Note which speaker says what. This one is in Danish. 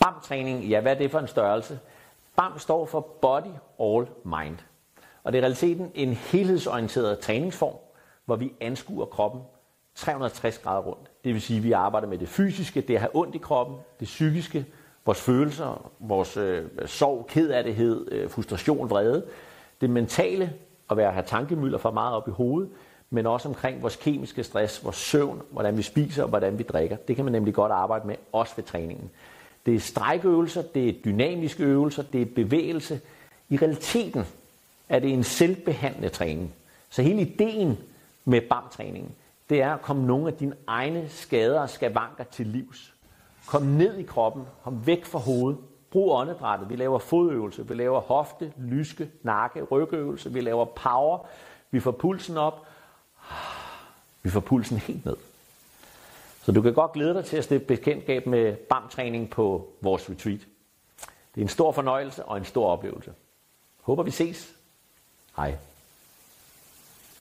Speaker 1: BAM-træning, ja, hvad er det for en størrelse? BAM står for Body All Mind. Og det er i realiteten en helhedsorienteret træningsform, hvor vi anskuer kroppen 360 grader rundt. Det vil sige, at vi arbejder med det fysiske, det at have ondt i kroppen, det psykiske, vores følelser, vores sorg, kederlighed, frustration, vrede. Det mentale, at have tankemylder for meget op i hovedet, men også omkring vores kemiske stress, vores søvn, hvordan vi spiser og hvordan vi drikker. Det kan man nemlig godt arbejde med, også ved træningen. Det er strækøvelser, det er dynamiske øvelser, det er bevægelse. I realiteten er det en selvbehandlende træning. Så hele ideen med BAM-træningen, det er at komme nogle af dine egne skader og skavanker til livs. Kom ned i kroppen, kom væk fra hovedet, brug åndedrættet. Vi laver fodøvelse, vi laver hofte, lyske, nakke, rygøvelse, vi laver power, vi får pulsen op, vi får pulsen helt ned. Så du kan godt glæde dig til at stifte bekendtskab med BAM-træning på vores retreat. Det er en stor fornøjelse og en stor oplevelse. Håber vi ses. Hej.